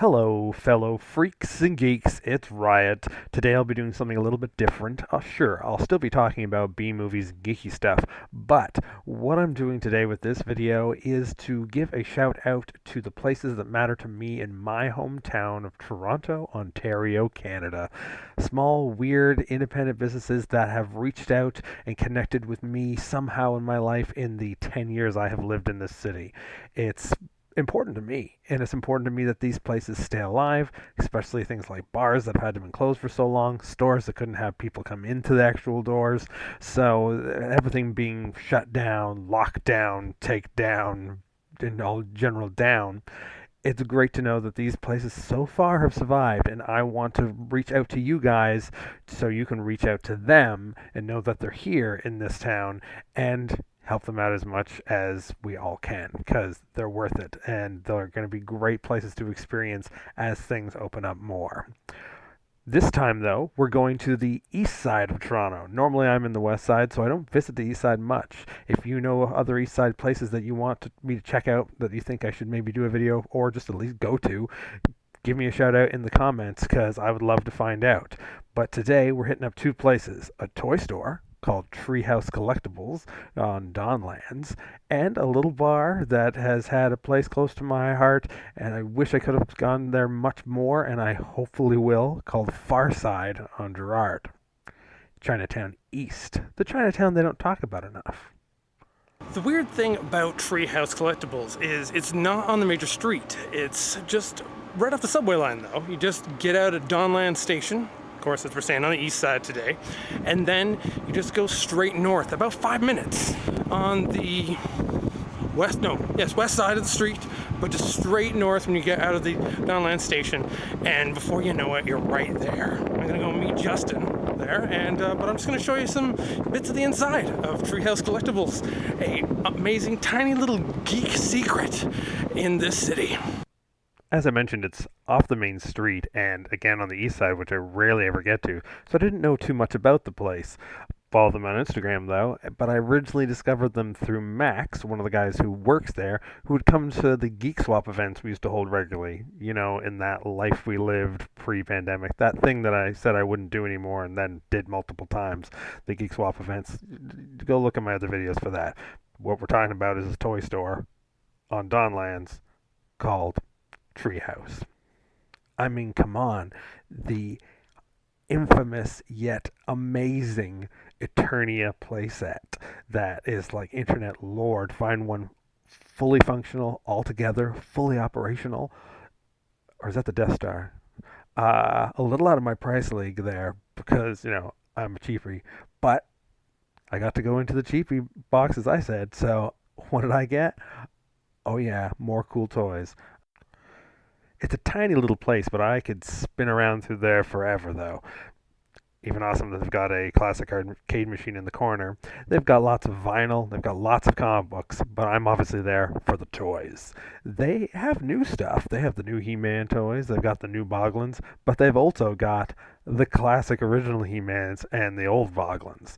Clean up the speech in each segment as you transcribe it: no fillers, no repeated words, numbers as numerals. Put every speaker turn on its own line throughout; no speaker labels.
Hello, fellow freaks and geeks, it's Riot. Today I'll be doing something a little bit different. Sure, I'll still be talking about B-movies, geeky stuff, but what I'm doing today with this video is to give a shout out to the places that matter to me in my hometown of Toronto, Ontario, Canada. Small, weird, independent businesses that have reached out and connected with me somehow in my life in the 10 years I have lived in this city. It's important to me, and it's important to me that these places stay alive, especially things like bars that have had to been closed for so long, stores that couldn't have people come into the actual doors, so everything being shut down, locked down, take down, and all general down. It's great to know that these places so far have survived, and I want to reach out to you guys so you can reach out to them and know that they're here in this town and help them out as much as we all can, because they're worth it and they're going to be great places to experience as things open up more. This time, though, we're going to the east side of Toronto. Normally, I'm in the west side, so I don't visit the east side much. If you know other east side places that you want me to check out that you think I should maybe do a video or just at least go to, give me a shout out in the comments because I would love to find out. But today, we're hitting up two places: a toy store called Treehouse Collectibles on Donlands, and a little bar that has had a place close to my heart, and I wish I could have gone there much more, and I hopefully will, called Farside on Gerrard. Chinatown East. The Chinatown they don't talk about enough.
The weird thing about Treehouse Collectibles is it's not on the major street. It's just right off the subway line, though. You just get out at Donland Station. Of course, as we're saying, on the east side today. And then you just go straight north, about 5 minutes on the west side of the street, but just straight north when you get out of the Donland Station. And before you know it, you're right there. I'm gonna go meet Justin there, and but I'm just gonna show you some bits of the inside of Treehouse Collectibles, a amazing tiny little geek secret in this city.
As I mentioned, it's off the main street and again on the east side, which I rarely ever get to, so I didn't know too much about the place. Follow them on Instagram though, but I originally discovered them through Max, one of the guys who works there, who would come to the Geek Swap events we used to hold regularly, you know, in that life we lived pre-pandemic, that thing that I said I wouldn't do anymore and then did multiple times, the Geek Swap events. Go look at my other videos for that. What we're talking about is a toy store on Donlands called Treehouse. I mean, come on. The infamous yet amazing Eternia playset that is like internet lore. Find one fully functional, altogether, fully operational. Or is that the Death Star? A little out of my price league there because, you know, I'm a cheapie. But I got to go into the cheapie box, as I said. So what did I get? Oh, yeah, more cool toys. It's a tiny little place, but I could spin around through there forever, though. Even awesome that they've got a classic arcade machine in the corner. They've got lots of vinyl, they've got lots of comic books, but I'm obviously there for the toys. They have new stuff. They have the new He-Man toys, they've got the new Boglins, but they've also got the classic original He-Mans and the old Boglins.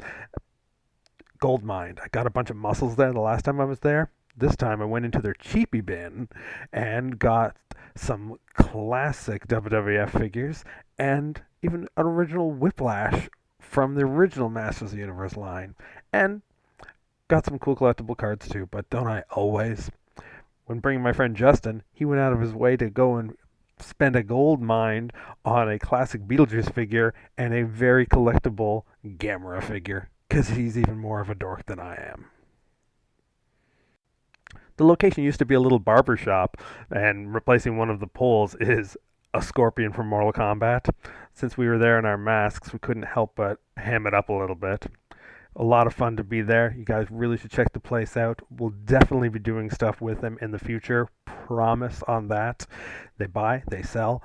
Goldmine. I got a bunch of muscles there the last time I was there. This time I went into their cheapie bin and got some classic WWF figures and even an original Whiplash from the original Masters of the Universe line. And got some cool collectible cards too, but don't I always? When bringing my friend Justin, he went out of his way to go and spend a gold mine on a classic Beetlejuice figure and a very collectible Gamera figure, because he's even more of a dork than I am. The location used to be a little barber shop, and replacing one of the poles is a scorpion from Mortal Kombat. Since we were there in our masks, we couldn't help but ham it up a little bit. A lot of fun to be there. You guys really should check the place out. We'll definitely be doing stuff with them in the future. Promise on that. They buy, they sell.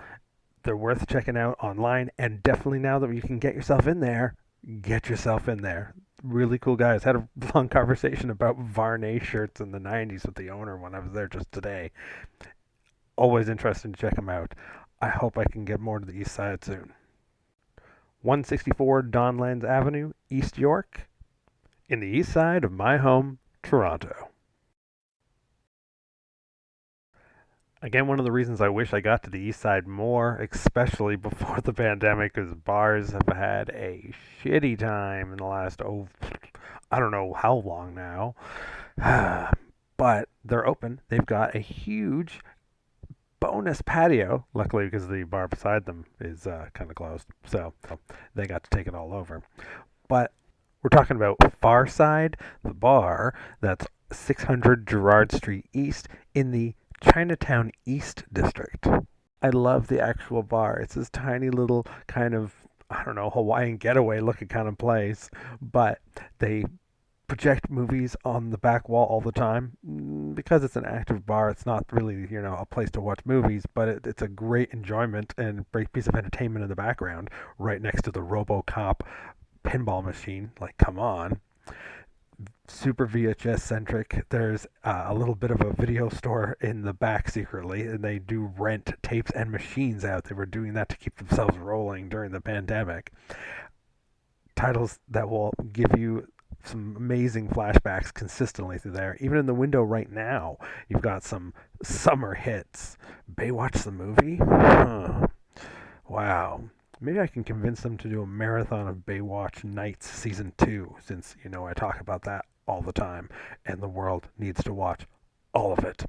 They're worth checking out online, and definitely now that you can get yourself in there, get yourself in there. Really cool guys. Had a long conversation about Varney shirts in the 90s with the owner when I was there just today. Always interesting to check them out. I hope I can get more to the east side soon. 164 Donlands Avenue, East York, in the east side of my home, Toronto. Again, one of the reasons I wish I got to the east side more, especially before the pandemic, is bars have had a shitty time in the last, oh, I don't know how long now. But they're open. They've got a huge bonus patio, luckily because the bar beside them is kind of closed. So they got to take it all over. But we're talking about Far Side, the bar that's 600 Gerrard Street East in the Chinatown East District. I love the actual bar. It's this tiny little kind of, I don't know, Hawaiian getaway looking kind of place, but they project movies on the back wall all the time. Because it's an active bar, it's not really, a place to watch movies, but it's a great enjoyment and great piece of entertainment in the background right next to the RoboCop pinball machine. Like, come on. Super VHS centric. There's a little bit of a video store in the back secretly, and they do rent tapes and machines out. They were doing that to keep themselves rolling during the pandemic. Titles that will give you some amazing flashbacks consistently through there. Even in the window right now, you've got some summer hits. Baywatch the movie? Huh. Wow. Maybe I can convince them to do a marathon of Baywatch Nights Season 2, since, I talk about that all the time, and the world needs to watch all of it.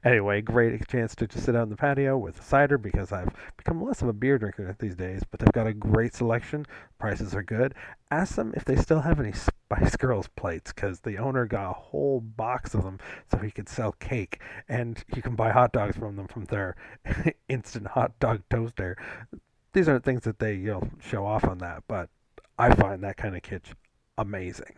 Anyway, great chance to just sit out in the patio with a cider because I've become less of a beer drinker these days, but they've got a great selection. Prices are good. Ask them if they still have any Spice Girls plates because the owner got a whole box of them so he could sell cake, and you can buy hot dogs from them from their instant hot dog toaster. These aren't things that they show off on that, but I find that kind of kitsch amazing.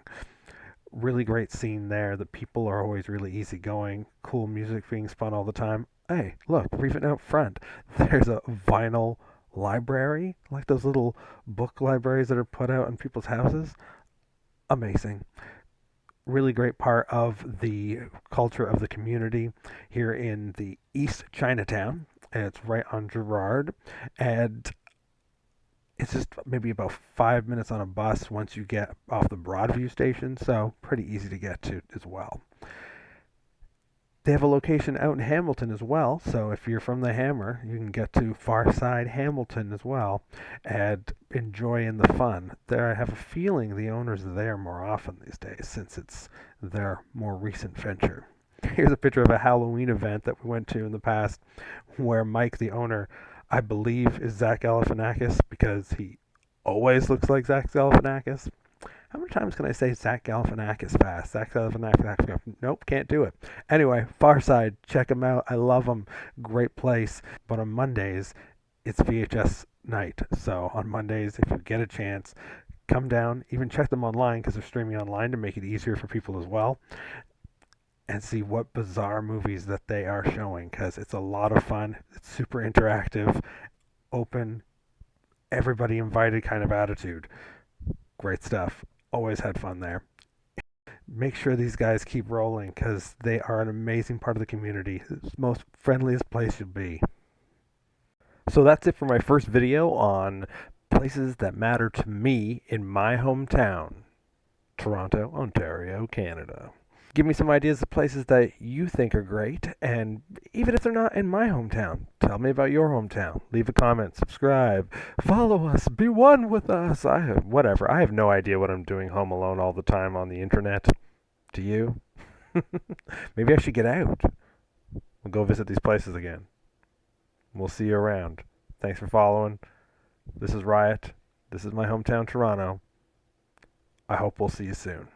Really great scene there. The people are always really easygoing. Cool music being spun all the time. Hey, look, even out front, there's a vinyl library, like those little book libraries that are put out in people's houses. Amazing. Really great part of the culture of the community here in the East Chinatown. And it's right on Gerrard. And it's just maybe about 5 minutes on a bus once you get off the Broadview station, so pretty easy to get to as well. They have a location out in Hamilton as well, so if you're from the Hammer, you can get to Farside Hamilton as well and enjoy in the fun. There, I have a feeling the owners are there more often these days since it's their more recent venture. Here's a picture of a Halloween event that we went to in the past where Mike, the owner, I believe is Zach Galifianakis because he always looks like Zach Galifianakis. How many times can I say Zach Galifianakis fast? Zach Galifianakis. Nope, can't do it. Anyway, Far Side, check them out. I love them. Great place. But on Mondays, it's VHS night. So on Mondays, if you get a chance, come down. Even check them online because they're streaming online to make it easier for people as well. And see what bizarre movies that they are showing because it's a lot of fun. It's super interactive, open, everybody invited kind of attitude. Great stuff. Always had fun there. Make sure these guys keep rolling because they are an amazing part of the community. It's the most friendliest place you'll be. So that's it for my first video on places that matter to me in my hometown, Toronto, Ontario, Canada. Give me some ideas of places that you think are great, and even if they're not in my hometown, tell me about your hometown. Leave a comment, subscribe, follow us, be one with us. Whatever. I have no idea what I'm doing home alone all the time on the internet. Do you? Maybe I should get out. We'll go visit these places again. We'll see you around. Thanks for following. This is Riot. This is my hometown, Toronto. I hope we'll see you soon.